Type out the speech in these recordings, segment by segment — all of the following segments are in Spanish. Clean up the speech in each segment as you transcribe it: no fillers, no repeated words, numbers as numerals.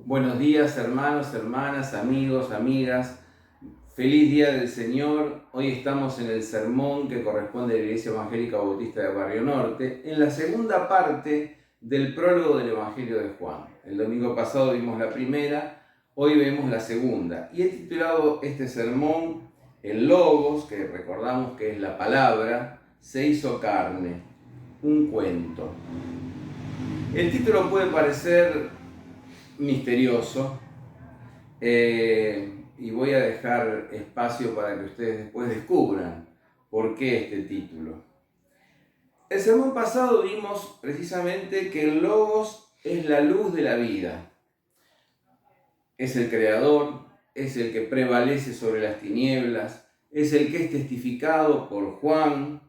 Buenos días, hermanos, hermanas, amigos, amigas. Feliz día del Señor. Hoy estamos en el sermón que corresponde a la Iglesia Evangélica Bautista de Barrio Norte, en la segunda parte del prólogo del Evangelio de Juan. El domingo pasado vimos la primera, hoy vemos la segunda. Y he titulado este sermón El Logos, que recordamos que es la palabra, se hizo carne, un cuento. El título puede parecer misterioso, y voy a dejar espacio para que ustedes después descubran por qué este título. El sermón pasado vimos precisamente que el Logos es la luz de la vida. Es el creador, es el que prevalece sobre las tinieblas, es el que es testificado por Juan,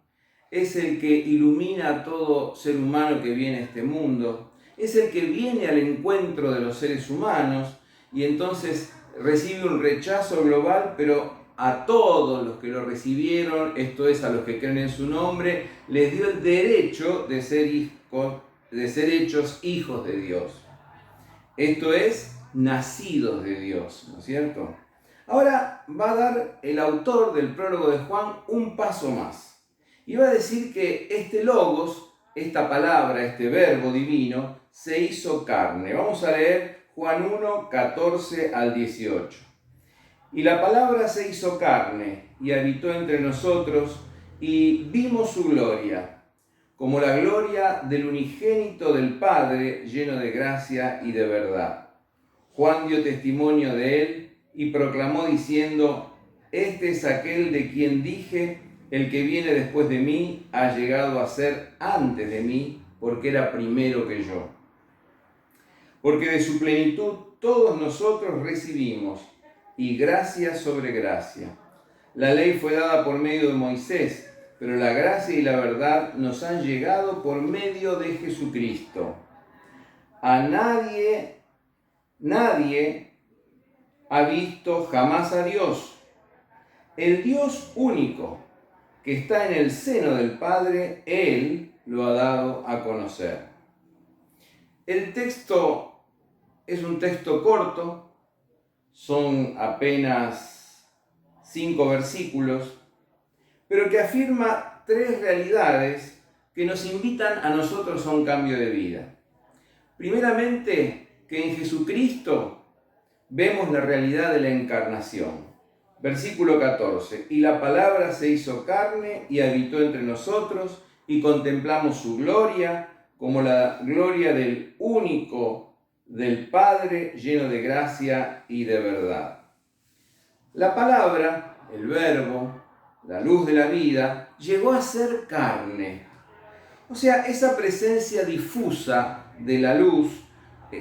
es el que ilumina a todo ser humano que viene a este mundo, es el que viene al encuentro de los seres humanos y entonces recibe un rechazo global, pero a todos los que lo recibieron, esto es, a los que creen en su nombre, les dio el derecho de ser hechos hijos de Dios. Esto es, nacidos de Dios, ¿no es cierto? Ahora va a dar el autor del prólogo de Juan un paso más. Y va a decir que este logos, esta palabra, este verbo divino, se hizo carne. Vamos a leer Juan 1, 14 al 18. Y la palabra se hizo carne y habitó entre nosotros y vimos su gloria, como la gloria del unigénito del Padre, lleno de gracia y de verdad. Juan dio testimonio de él y proclamó diciendo: este es aquel de quien dije, el que viene después de mí ha llegado a ser antes de mí, porque era primero que yo. Porque de su plenitud todos nosotros recibimos, y gracia sobre gracia. La ley fue dada por medio de Moisés, pero la gracia y la verdad nos han llegado por medio de Jesucristo. A nadie ha visto jamás a Dios. El Dios único que está en el seno del Padre, Él lo ha dado a conocer. El texto es un texto corto, son apenas 5 versículos, pero que afirma 3 realidades que nos invitan a nosotros a un cambio de vida. Primeramente, que en Jesucristo vemos la realidad de la encarnación. Versículo 14. Y la palabra se hizo carne y habitó entre nosotros y contemplamos su gloria como la gloria del único del Padre, lleno de gracia y de verdad. La palabra, el verbo, la luz de la vida, llegó a ser carne. O sea, esa presencia difusa de la luz,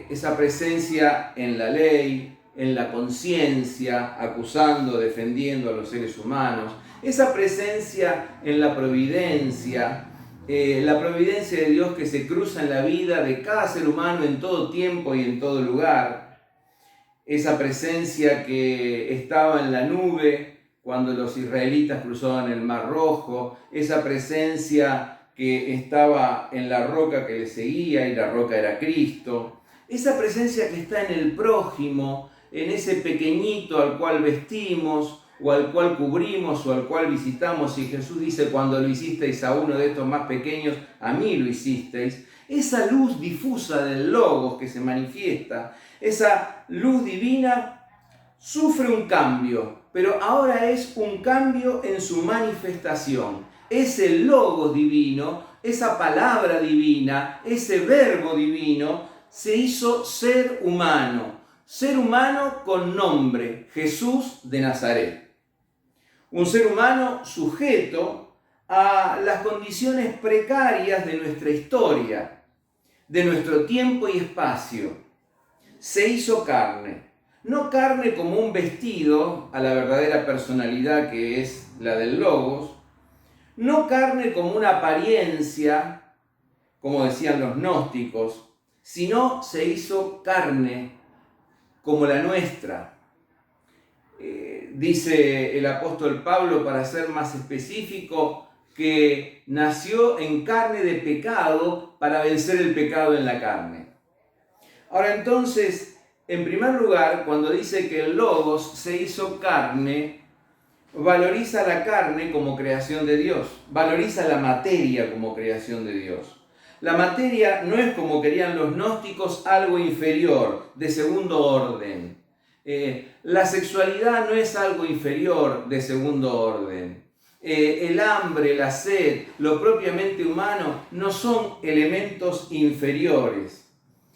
esa presencia en la ley, en la conciencia, acusando, defendiendo a los seres humanos, esa presencia en la providencia de Dios que se cruza en la vida de cada ser humano en todo tiempo y en todo lugar, esa presencia que estaba en la nube cuando los israelitas cruzaban el Mar Rojo, esa presencia que estaba en la roca que le seguía y la roca era Cristo, esa presencia que está en el prójimo, en ese pequeñito al cual vestimos o al cual cubrimos o al cual visitamos, y Jesús dice: cuando lo hicisteis a uno de estos más pequeños, a mí lo hicisteis. Esa luz difusa del Logos que se manifiesta, esa luz divina, sufre un cambio, pero ahora es un cambio en su manifestación. Ese Logos divino, esa palabra divina, ese verbo divino, se hizo ser humano con nombre, Jesús de Nazaret. Un ser humano sujeto a las condiciones precarias de nuestra historia, de nuestro tiempo y espacio. Se hizo carne. No carne como un vestido a la verdadera personalidad que es la del Logos. No carne como una apariencia, como decían los gnósticos, sino se hizo carne como la nuestra. Dice el apóstol Pablo, para ser más específico, que nació en carne de pecado para vencer el pecado en la carne. Ahora entonces, En primer lugar, cuando dice que el Logos se hizo carne, valoriza la carne como creación de Dios, valoriza la materia como creación de Dios. La materia no es, como querían los gnósticos, algo inferior, de segundo orden. La sexualidad no es algo inferior, de segundo orden. El hambre, la sed, lo propiamente humano, no son elementos inferiores.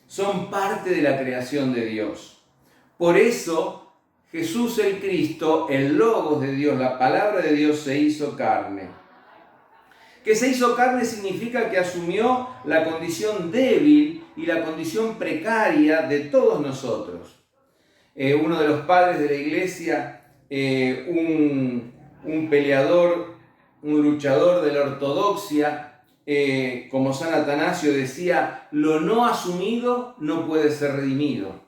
Son parte de la creación de Dios. Por eso, Jesús el Cristo, el Logos de Dios, la palabra de Dios, se hizo carne. Que se hizo carne significa que asumió la condición débil y la condición precaria de todos nosotros. Uno de los padres de la iglesia, un peleador, un luchador de la ortodoxia, como San Atanasio decía, lo no asumido no puede ser redimido.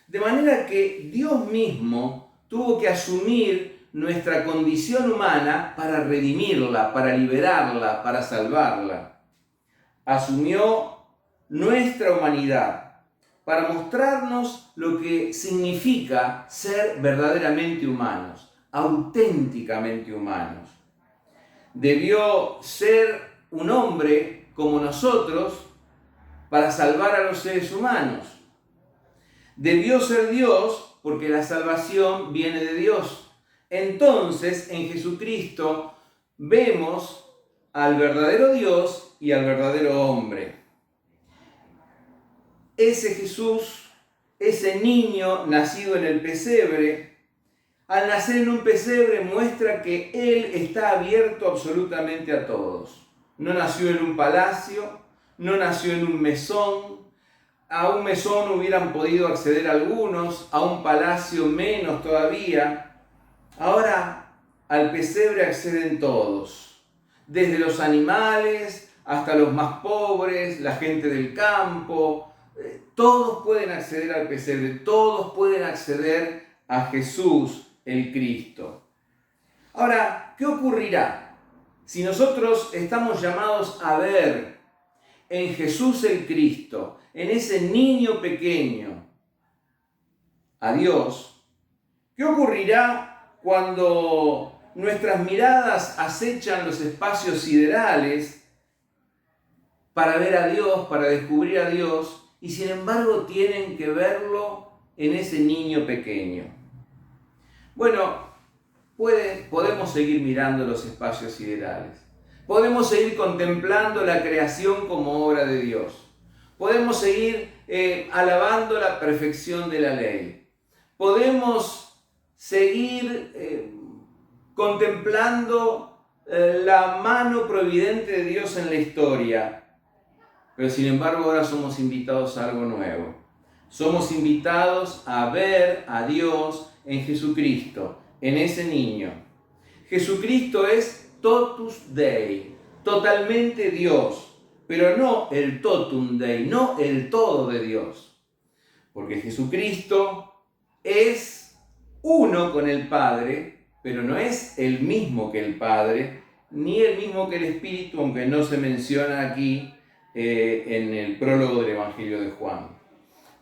De manera que Dios mismo tuvo que asumir nuestra condición humana para redimirla, para liberarla, para salvarla. Asumió nuestra humanidad para mostrarnos lo que significa ser verdaderamente humanos, auténticamente humanos. Debió ser un hombre como nosotros para salvar a los seres humanos. Debió ser Dios porque la salvación viene de Dios. Entonces, en Jesucristo vemos al verdadero Dios y al verdadero hombre. Ese Jesús, ese niño nacido en el pesebre, al nacer en un pesebre muestra que Él está abierto absolutamente a todos. No nació en un palacio, no nació en un mesón. A un mesón hubieran podido acceder algunos, a un palacio menos todavía. Ahora al pesebre acceden todos, desde los animales hasta los más pobres, la gente del campo. Todos pueden acceder al pesebre, todos pueden acceder a Jesús el Cristo. Ahora, ¿qué ocurrirá si nosotros estamos llamados a ver en Jesús el Cristo, en ese niño pequeño, a Dios? ¿Qué ocurrirá cuando nuestras miradas acechan los espacios siderales para ver a Dios, para descubrir a Dios, y sin embargo tienen que verlo en ese niño pequeño? Bueno, podemos seguir mirando los espacios siderales. Podemos seguir contemplando la creación como obra de Dios. Podemos seguir alabando la perfección de la ley. Podemos seguir contemplando la mano providente de Dios en la historia. Pero sin embargo ahora somos invitados a algo nuevo. Somos invitados a ver a Dios en Jesucristo, en ese niño. Jesucristo es totus Dei, totalmente Dios, pero no el totum Dei, no el todo de Dios. Porque Jesucristo es uno con el Padre, pero no es el mismo que el Padre, ni el mismo que el Espíritu, aunque no se menciona aquí en el prólogo del Evangelio de Juan.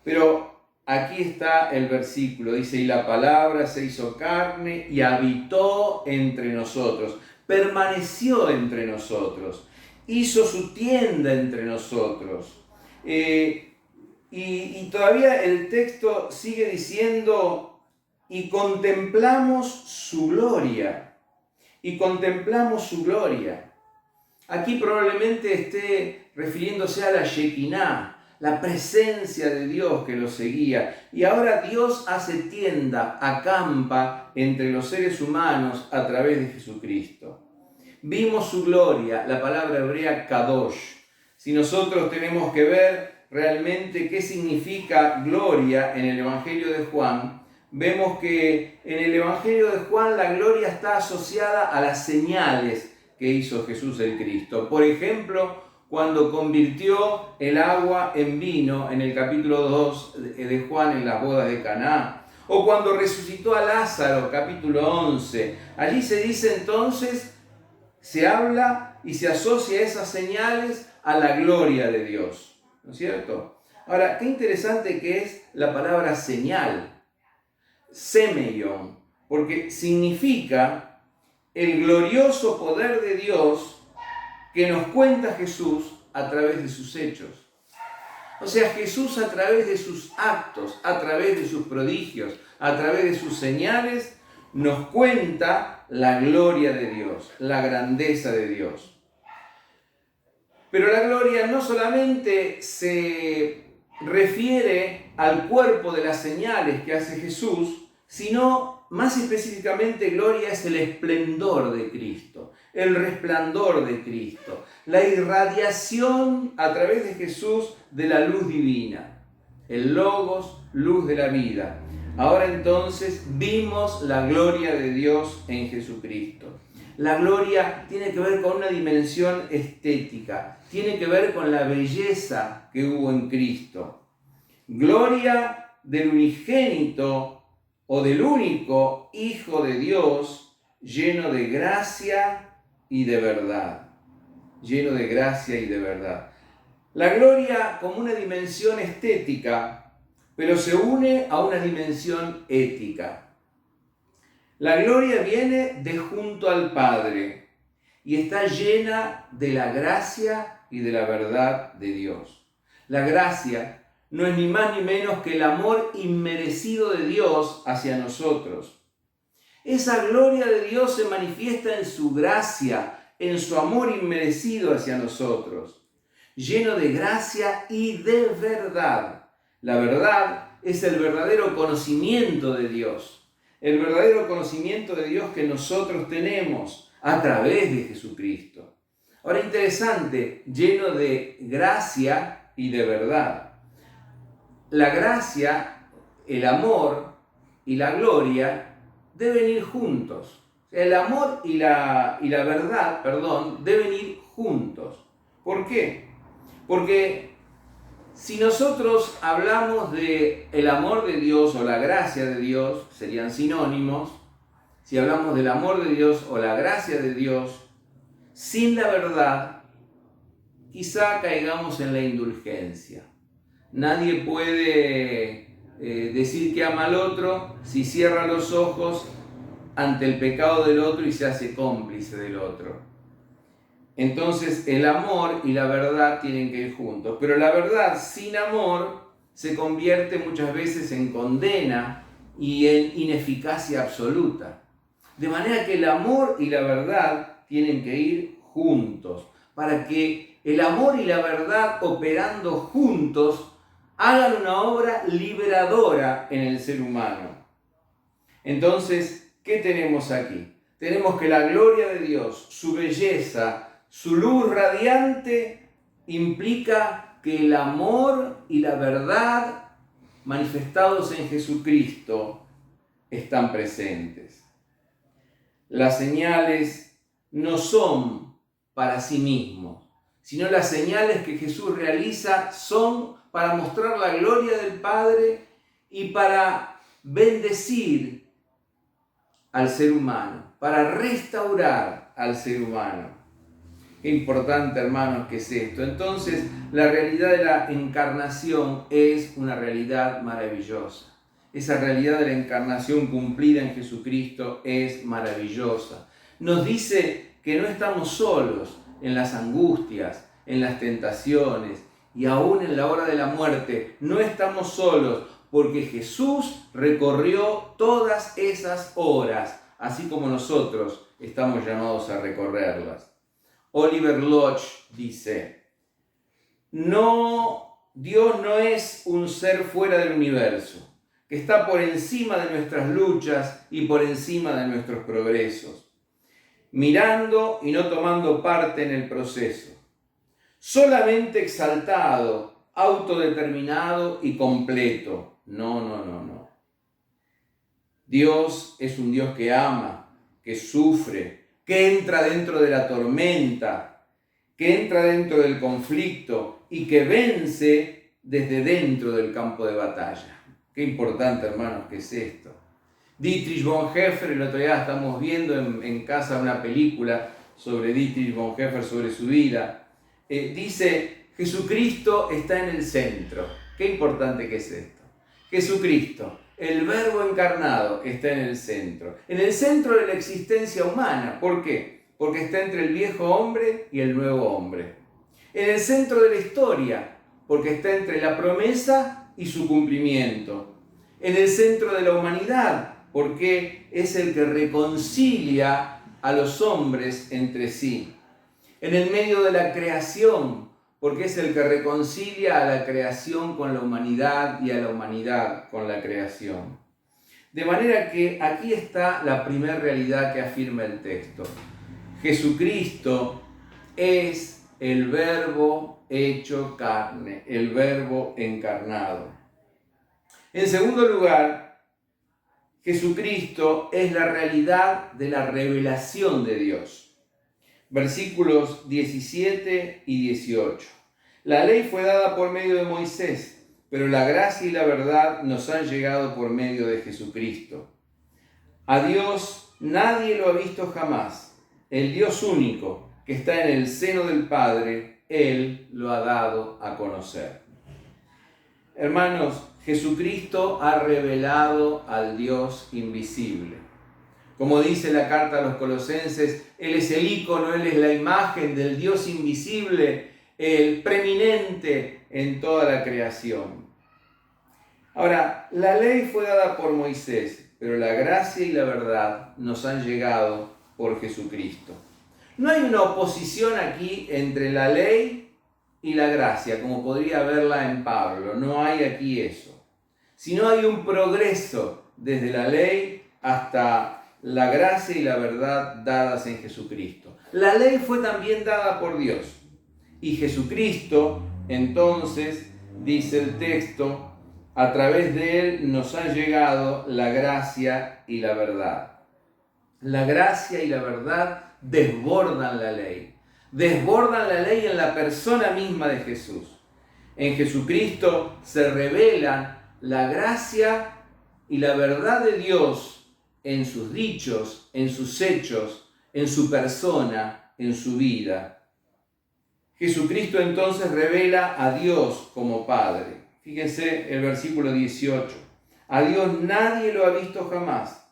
Pero aquí está el versículo, dice, y la palabra se hizo carne y habitó entre nosotros, permaneció entre nosotros, hizo su tienda entre nosotros. Y todavía el texto sigue diciendo, y contemplamos su gloria, y contemplamos su gloria. Aquí probablemente esté refiriéndose a la Shekinah, la presencia de Dios que lo seguía. Y ahora Dios hace tienda, acampa entre los seres humanos a través de Jesucristo. Vimos su gloria, la palabra hebrea kadosh. Si nosotros tenemos que ver realmente qué significa gloria en el Evangelio de Juan, vemos que en el Evangelio de Juan la gloria está asociada a las señales que hizo Jesús el Cristo. Por ejemplo, cuando convirtió el agua en vino en el capítulo 2 de Juan en las bodas de Caná, o cuando resucitó a Lázaro, capítulo 11. Allí se dice entonces, se habla y se asocia esas señales a la gloria de Dios, ¿no es cierto? Ahora, qué interesante que es la palabra señal, semeion, porque significa el glorioso poder de Dios que nos cuenta Jesús a través de sus hechos. O sea, Jesús a través de sus actos, a través de sus prodigios, a través de sus señales, nos cuenta la gloria de Dios, la grandeza de Dios. Pero la gloria no solamente se refiere al cuerpo de las señales que hace Jesús, sino más específicamente gloria es el esplendor de Cristo, el resplandor de Cristo, la irradiación a través de Jesús de la luz divina, el Logos, luz de la vida. Ahora entonces vimos la gloria de Dios en Jesucristo. La gloria tiene que ver con una dimensión estética, tiene que ver con la belleza que hubo en Cristo. Gloria del unigénito o del único Hijo de Dios, lleno de gracia y de verdad. Lleno de gracia y de verdad. La gloria como una dimensión estética, pero se une a una dimensión ética. La gloria viene de junto al Padre y está llena de la gracia y de la verdad de Dios. La gracia no es ni más ni menos que el amor inmerecido de Dios hacia nosotros. Esa gloria de Dios se manifiesta en su gracia, en su amor inmerecido hacia nosotros, lleno de gracia y de verdad. La verdad es el verdadero conocimiento de Dios. El verdadero conocimiento de Dios que nosotros tenemos a través de Jesucristo. Ahora, interesante, lleno de gracia y de verdad. La gracia, el amor y la gloria deben ir juntos. El amor y la verdad, deben ir juntos. ¿Por qué? Porque si nosotros hablamos de el amor de Dios o la gracia de Dios, serían sinónimos. Si hablamos del amor de Dios o la gracia de Dios, sin la verdad, quizá caigamos en la indulgencia. Nadie puede decir que ama al otro si cierra los ojos ante el pecado del otro y se hace cómplice del otro. Entonces el amor y la verdad tienen que ir juntos, pero la verdad sin amor se convierte muchas veces en condena y en ineficacia absoluta. De manera que el amor y la verdad tienen que ir juntos, para que el amor y la verdad operando juntos hagan una obra liberadora en el ser humano. Entonces, ¿qué tenemos aquí? Tenemos que la gloria de Dios, su belleza, su luz radiante implica que el amor y la verdad manifestados en Jesucristo están presentes. Las señales no son para sí mismos, sino las señales que Jesús realiza son para mostrar la gloria del Padre y para bendecir al ser humano, para restaurar al ser humano. Qué importante, hermanos, que es esto. Entonces, la realidad de la encarnación es una realidad maravillosa. Esa realidad de la encarnación cumplida en Jesucristo es maravillosa. Nos dice que no estamos solos en las angustias, en las tentaciones y aún en la hora de la muerte. No estamos solos porque Jesús recorrió todas esas horas, así como nosotros estamos llamados a recorrerlas. Oliver Lodge dice, Dios no es un ser fuera del universo, que está por encima de nuestras luchas y por encima de nuestros progresos, mirando y no tomando parte en el proceso, solamente exaltado, autodeterminado y completo. No. Dios es un Dios que ama, que sufre, que entra dentro de la tormenta, que entra dentro del conflicto y que vence desde dentro del campo de batalla. Qué importante, hermanos, que es esto. Dietrich Bonhoeffer, el otro día estamos viendo en casa una película sobre Dietrich Bonhoeffer, sobre su vida. Dice, Jesucristo está en el centro. Qué importante que es esto. Jesucristo, el Verbo encarnado, está en el centro de la existencia humana. ¿Por qué? Porque está entre el viejo hombre y el nuevo hombre. En el centro de la historia, porque está entre la promesa y su cumplimiento. En el centro de la humanidad, porque es el que reconcilia a los hombres entre sí. En el medio de la creación, porque es el que reconcilia a la creación con la humanidad y a la humanidad con la creación. De manera que aquí está la primera realidad que afirma el texto. Jesucristo es el Verbo hecho carne, el Verbo encarnado. En segundo lugar, Jesucristo es la realidad de la revelación de Dios. Versículos 17 y 18. La ley fue dada por medio de Moisés, pero la gracia y la verdad nos han llegado por medio de Jesucristo. A Dios nadie lo ha visto jamás. El Dios único que está en el seno del Padre, Él lo ha dado a conocer. Hermanos, Jesucristo ha revelado al Dios invisible. Como dice la carta a los Colosenses, Él es el ícono, Él es la imagen del Dios invisible, el preeminente en toda la creación. Ahora, la ley fue dada por Moisés, pero la gracia y la verdad nos han llegado por Jesucristo. No hay una oposición aquí entre la ley y la gracia, como podría haberla en Pablo. No hay aquí eso. Sino hay un progreso desde la ley hasta la gracia y la verdad dadas en Jesucristo. La ley fue también dada por Dios. Y Jesucristo, entonces, dice el texto, a través de Él nos ha llegado la gracia y la verdad. La gracia y la verdad desbordan la ley. Desbordan la ley en la persona misma de Jesús. En Jesucristo se revelan la gracia y la verdad de Dios en sus dichos, en sus hechos, en su persona, en su vida. Jesucristo entonces revela a Dios como Padre. Fíjense el versículo 18. A Dios nadie lo ha visto jamás.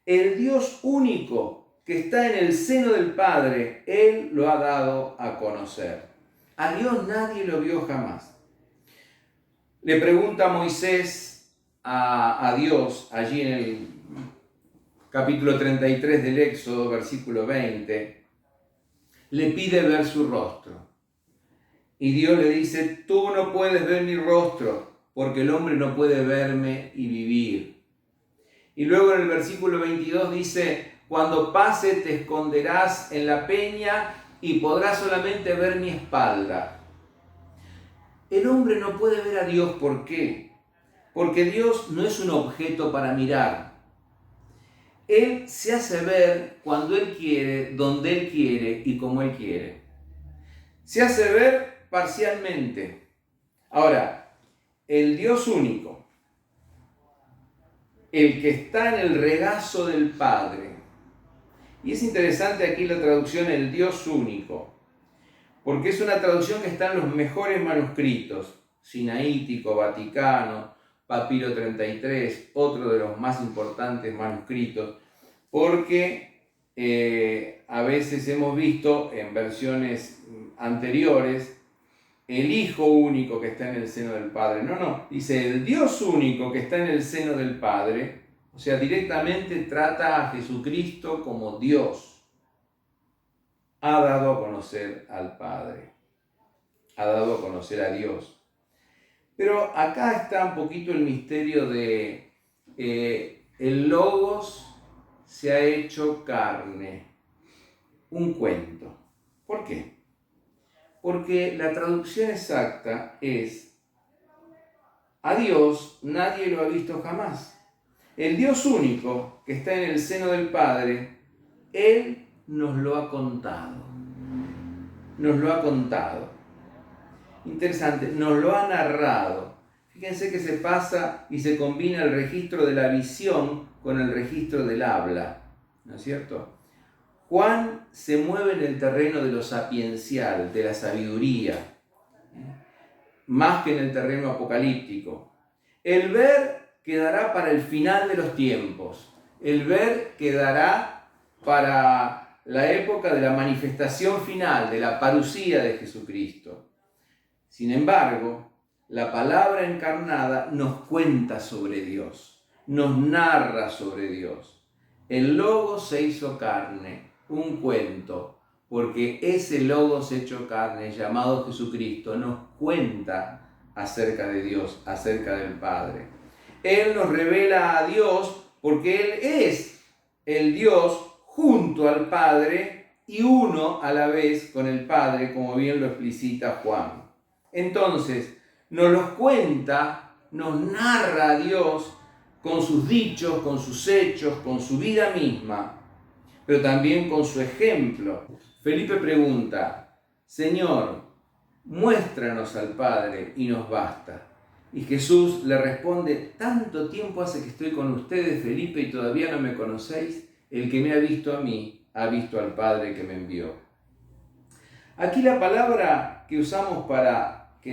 El Dios único que está en el seno del Padre, Él lo ha dado a conocer. A Dios nadie lo vio jamás. Le pregunta Moisés a Dios, allí en el capítulo 33 del Éxodo, versículo 20, le pide ver su rostro. Y Dios le dice, tú no puedes ver mi rostro, porque el hombre no puede verme y vivir. Y luego en el versículo 22 dice, cuando pase te esconderás en la peña y podrás solamente ver mi espalda. El hombre no puede ver a Dios, ¿por qué? Porque Dios no es un objeto para mirar. Él se hace ver cuando Él quiere, donde Él quiere y como Él quiere. Se hace ver parcialmente. Ahora, el Dios único, el que está en el regazo del Padre, y es interesante aquí la traducción el Dios único, porque es una traducción que está en los mejores manuscritos, Sinaítico, Vaticano, Papiro 33, otro de los más importantes manuscritos, porque a veces hemos visto en versiones anteriores el Hijo único que está en el seno del Padre. No, dice el Dios único que está en el seno del Padre, o sea, directamente trata a Jesucristo como Dios. Ha dado a conocer al Padre, ha dado a conocer a Dios. Pero acá está un poquito el misterio de el Logos se ha hecho carne, un cuento. ¿Por qué? Porque la traducción exacta es a Dios nadie lo ha visto jamás. El Dios único que está en el seno del Padre, Él nos lo ha contado. Nos lo ha contado. Interesante, nos lo ha narrado. Fíjense que se pasa y se combina el registro de la visión con el registro del habla, ¿no es cierto? Juan se mueve en el terreno de lo sapiencial, de la sabiduría. más que en el terreno apocalíptico. El ver quedará para el final de los tiempos. El ver quedará para la época de la manifestación final, de la parusía de Jesucristo. Sin embargo, la palabra encarnada nos cuenta sobre Dios, nos narra sobre Dios. El Logos se hizo carne, un cuento, porque ese Logos hecho carne, llamado Jesucristo, nos cuenta acerca de Dios, acerca del Padre. Él nos revela a Dios porque Él es el Dios junto al Padre y uno a la vez con el Padre, como bien lo explicita Juan. Entonces, nos los cuenta, nos narra a Dios con sus dichos, con sus hechos, con su vida misma, pero también con su ejemplo. Felipe pregunta: Señor, muéstranos al Padre y nos basta. Y Jesús le responde: tanto tiempo hace que estoy con ustedes, Felipe, y todavía no me conocéis. El que me ha visto a mí, ha visto al Padre que me envió. Aquí la palabra que usamos para que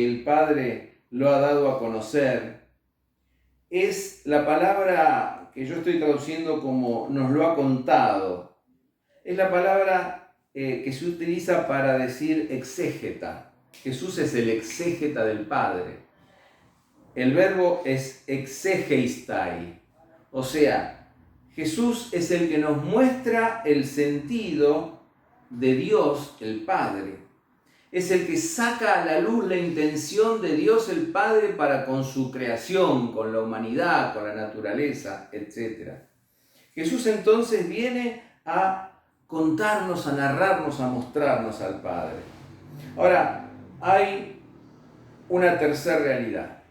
el Padre lo ha dado a conocer, es la palabra que yo estoy traduciendo como nos lo ha contado. Es la palabra que se utiliza para decir exégeta. Jesús es el exégeta del Padre. El verbo es exegeistai, o sea, Jesús es el que nos muestra el sentido de Dios, el Padre. Es el que saca a la luz la intención de Dios el Padre para con su creación, con la humanidad, con la naturaleza, etc. Jesús entonces viene a contarnos, a narrarnos, a mostrarnos al Padre. Ahora, hay una tercera realidad.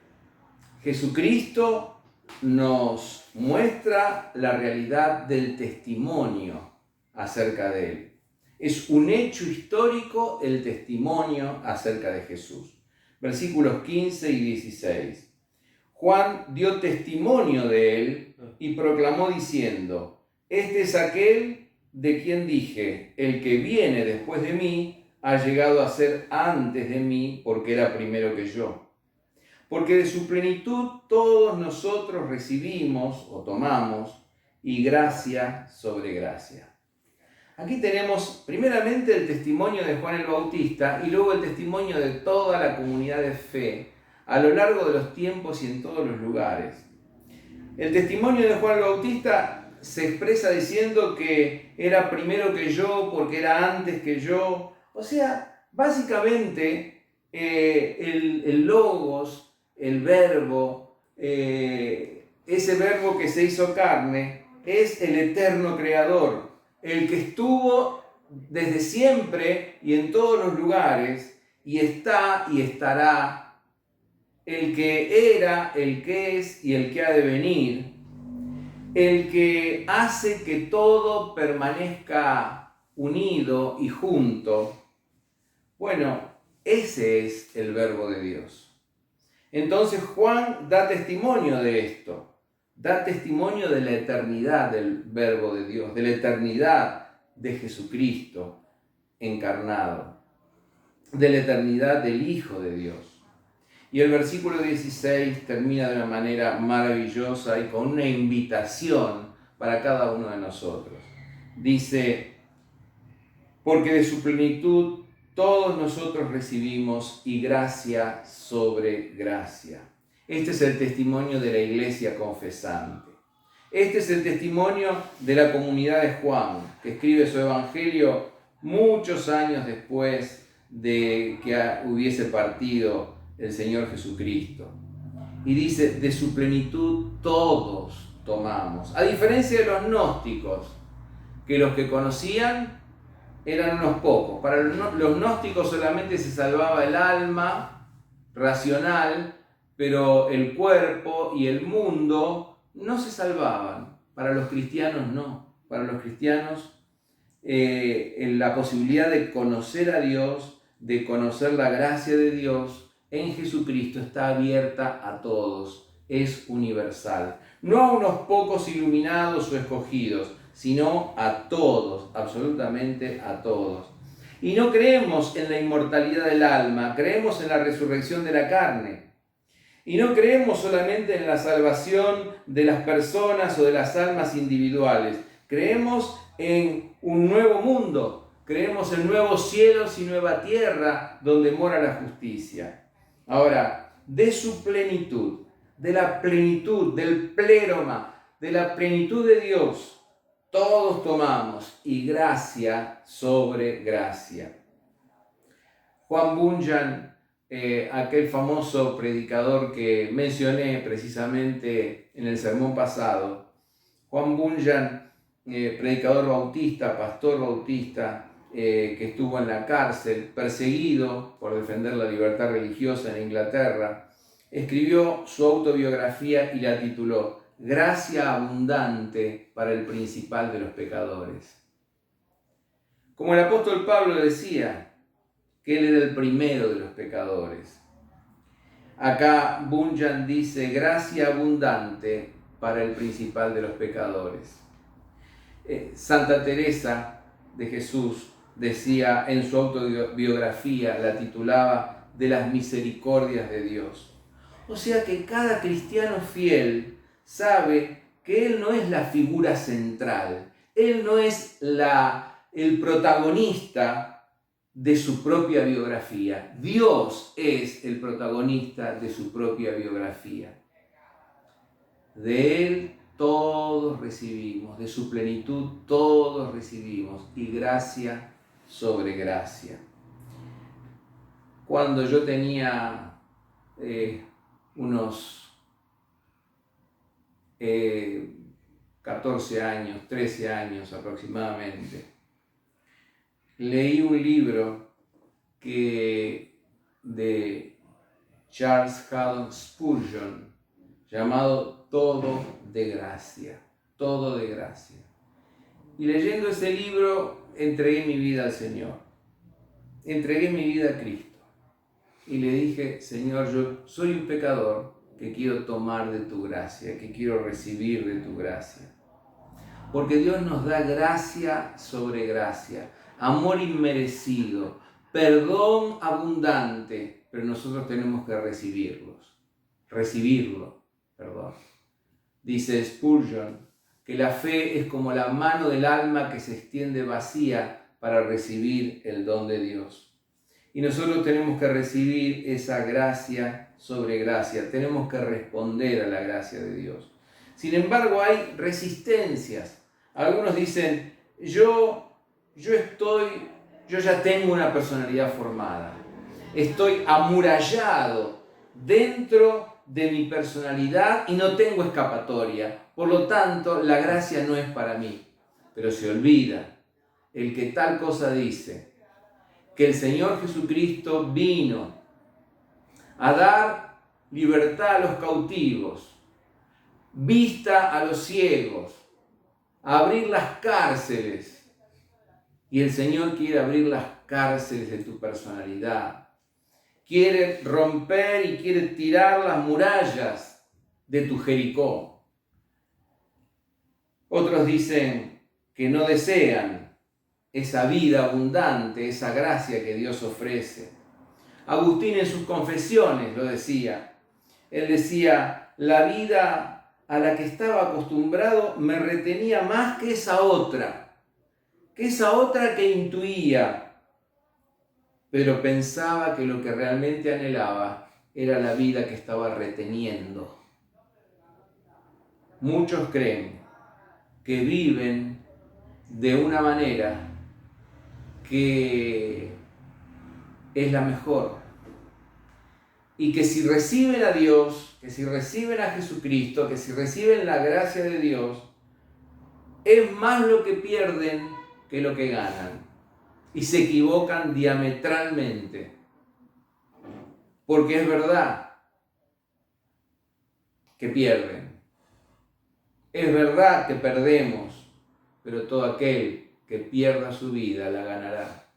Jesucristo nos muestra la realidad del testimonio acerca de Él. Es un hecho histórico el testimonio acerca de Jesús. Versículos 15 y 16. Juan dio testimonio de Él y proclamó diciendo: este es aquel de quien dije, el que viene después de mí ha llegado a ser antes de mí porque era primero que yo. Porque de su plenitud todos nosotros recibimos o tomamos, y gracia sobre gracia. Aquí tenemos primeramente el testimonio de Juan el Bautista y luego el testimonio de toda la comunidad de fe a lo largo de los tiempos y en todos los lugares. El testimonio de Juan el Bautista se expresa diciendo que era primero que yo porque era antes que yo. O sea, básicamente el Logos, el verbo, ese verbo que se hizo carne, es el eterno creador, el que estuvo desde siempre y en todos los lugares, y está y estará, el que era, el que es y el que ha de venir, el que hace que todo permanezca unido y junto. Bueno, ese es el verbo de Dios. Entonces Juan da testimonio de esto. Da testimonio de la eternidad del verbo de Dios, de la eternidad de Jesucristo encarnado, de la eternidad del Hijo de Dios. Y el versículo 16 termina de una manera maravillosa y con una invitación para cada uno de nosotros. Dice: porque de su plenitud todos nosotros recibimos, y gracia sobre gracia. Este es el testimonio de la iglesia confesante. Este es el testimonio de la comunidad de Juan, que escribe su evangelio muchos años después de que hubiese partido el Señor Jesucristo. Y dice: de su plenitud todos tomamos. A diferencia de los gnósticos, que los que conocían eran unos pocos. Para los gnósticos solamente se salvaba el alma racional, pero el cuerpo y el mundo no se salvaban. Para los cristianos no. Para los cristianos la posibilidad de conocer a Dios, de conocer la gracia de Dios en Jesucristo está abierta a todos, es universal. No a unos pocos iluminados o escogidos, sino a todos, absolutamente a todos. Y no creemos en la inmortalidad del alma, creemos en la resurrección de la carne. Y no creemos solamente en la salvación de las personas o de las almas individuales. Creemos en un nuevo mundo. Creemos en nuevos cielos y nueva tierra donde mora la justicia. Ahora, de su plenitud, de la plenitud, del pléroma, de la plenitud de Dios, todos tomamos, y gracia sobre gracia. Juan Bunyan, aquel famoso predicador que mencioné precisamente en el sermón pasado, Juan Bunyan, predicador bautista, pastor bautista, que estuvo en la cárcel, perseguido por defender la libertad religiosa en Inglaterra, escribió su autobiografía y la tituló Gracia abundante para el principal de los pecadores. Como el apóstol Pablo decía, que él era el primero de los pecadores. Acá Bunyan dice gracia abundante para el principal de los pecadores. Santa Teresa de Jesús decía en su autobiografía, la titulaba De las misericordias de Dios. O sea que cada cristiano fiel sabe que él no es la figura central, él no es el protagonista de su propia biografía. Dios es el protagonista de su propia biografía. De Él todos recibimos, de su plenitud todos recibimos, y gracia sobre gracia. Cuando yo tenía unos 14 años, 13 años aproximadamente, leí un libro de Charles Haddon Spurgeon llamado Todo de Gracia, Todo de Gracia. Y leyendo ese libro entregué mi vida al Señor, entregué mi vida a Cristo y le dije, Señor, yo soy un pecador que quiero tomar de tu gracia, que quiero recibir de tu gracia. Porque Dios nos da gracia sobre gracia, amor inmerecido, perdón abundante, pero nosotros tenemos que recibirlo. Dice Spurgeon que la fe es como la mano del alma que se extiende vacía para recibir el don de Dios. Y nosotros tenemos que recibir esa gracia sobre gracia, tenemos que responder a la gracia de Dios. Sin embargo, hay resistencias. Algunos dicen, yo ya tengo una personalidad formada, estoy amurallado dentro de mi personalidad y no tengo escapatoria, por lo tanto la gracia no es para mí. Pero se olvida el que tal cosa dice, que el Señor Jesucristo vino a dar libertad a los cautivos, vista a los ciegos, a abrir las cárceles. Y el Señor quiere abrir las cárceles de tu personalidad. Quiere romper y quiere tirar las murallas de tu Jericó. Otros dicen que no desean esa vida abundante, esa gracia que Dios ofrece. Agustín en sus confesiones lo decía. Él decía, la vida a la que estaba acostumbrado me retenía más que esa otra que intuía, pero pensaba que lo que realmente anhelaba era la vida que estaba reteniendo. Muchos creen que viven de una manera que es la mejor y que si reciben a Dios, que si reciben a Jesucristo, que si reciben la gracia de Dios, es más lo que pierden que lo que ganan. Y se equivocan diametralmente. Porque es verdad que pierden. Es verdad que perdemos, pero todo aquel que pierda su vida la ganará.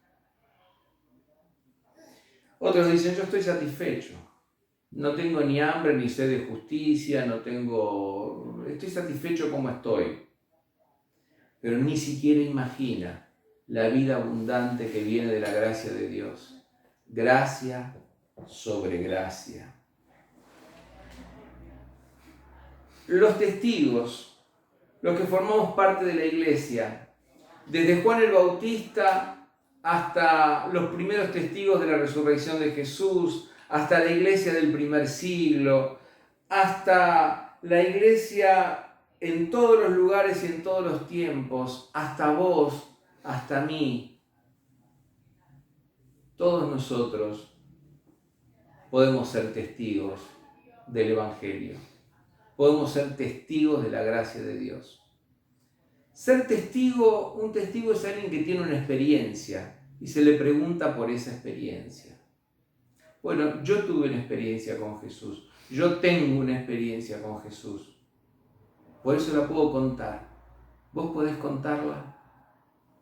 Otros dicen, yo estoy satisfecho. No tengo ni hambre ni sed de justicia, estoy satisfecho como estoy. Pero ni siquiera imagina la vida abundante que viene de la gracia de Dios. Gracia sobre gracia. Los testigos, los que formamos parte de la iglesia, desde Juan el Bautista hasta los primeros testigos de la resurrección de Jesús, hasta la iglesia del primer siglo, hasta la iglesia en todos los lugares y en todos los tiempos, hasta vos, hasta mí, todos nosotros podemos ser testigos del Evangelio. Podemos ser testigos de la gracia de Dios. Ser testigo, un testigo es alguien que tiene una experiencia y se le pregunta por esa experiencia. Bueno, yo tuve una experiencia con Jesús. Yo tengo una experiencia con Jesús. Por eso la puedo contar. ¿Vos podés contarla?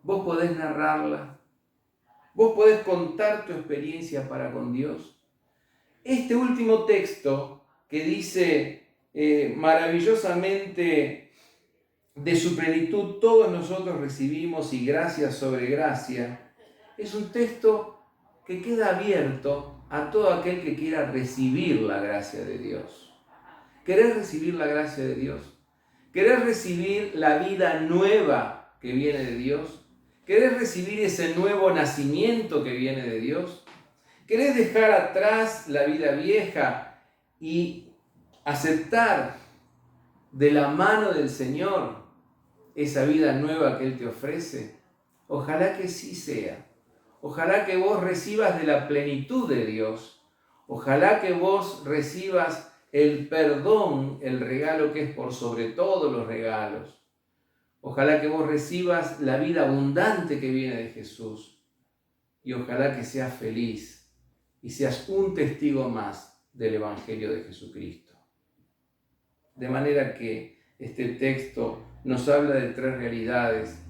¿Vos podés narrarla? ¿Vos podés contar tu experiencia para con Dios? Este último texto que dice maravillosamente, de su plenitud todos nosotros recibimos y gracia sobre gracia, es un texto que queda abierto a todo aquel que quiera recibir la gracia de Dios. ¿Querés recibir la gracia de Dios? ¿Querés recibir la vida nueva que viene de Dios? ¿Querés recibir ese nuevo nacimiento que viene de Dios? ¿Querés dejar atrás la vida vieja y aceptar de la mano del Señor esa vida nueva que Él te ofrece? Ojalá que sí sea. Ojalá que vos recibas de la plenitud de Dios. Ojalá que vos recibas el perdón, el regalo que es por sobre todos los regalos. Ojalá que vos recibas la vida abundante que viene de Jesús. Y ojalá que seas feliz y seas un testigo más del Evangelio de Jesucristo. De manera que este texto nos habla de tres realidades.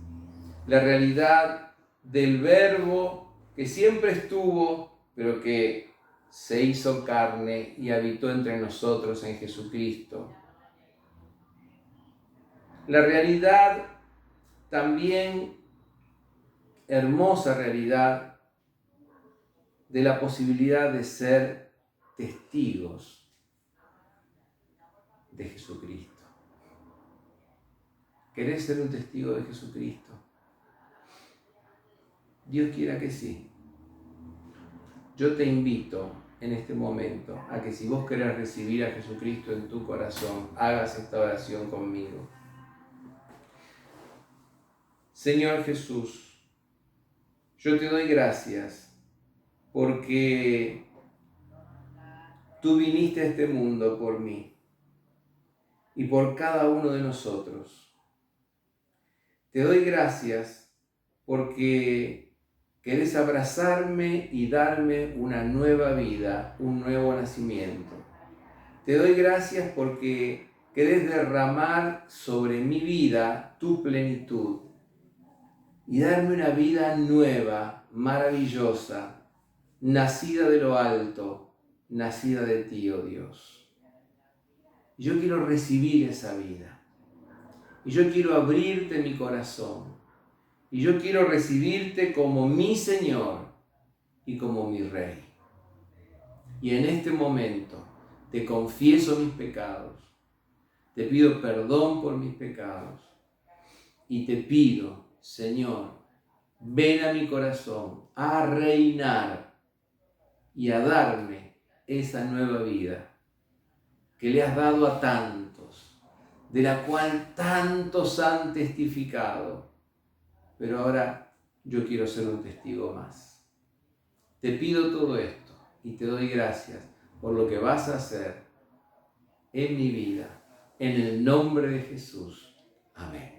La realidad del Verbo que siempre estuvo, pero que se hizo carne y habitó entre nosotros en Jesucristo. La realidad también, hermosa realidad, de la posibilidad de ser testigos de Jesucristo. ¿Querés ser un testigo de Jesucristo? Dios quiera que sí. Yo te invito en este momento a que si vos querés recibir a Jesucristo en tu corazón, hagas esta oración conmigo. Señor Jesús, yo te doy gracias porque tú viniste a este mundo por mí y por cada uno de nosotros. Te doy gracias porque querés abrazarme y darme una nueva vida, un nuevo nacimiento. Te doy gracias porque querés derramar sobre mi vida tu plenitud y darme una vida nueva, maravillosa, nacida de lo alto, nacida de ti, oh Dios. Yo quiero recibir esa vida y yo quiero abrirte mi corazón. Y yo quiero recibirte como mi Señor y como mi Rey. Y en este momento te confieso mis pecados, te pido perdón por mis pecados y te pido, Señor, ven a mi corazón a reinar y a darme esa nueva vida que le has dado a tantos, de la cual tantos han testificado. Pero ahora yo quiero ser un testigo más. Te pido todo esto y te doy gracias por lo que vas a hacer en mi vida. En el nombre de Jesús. Amén.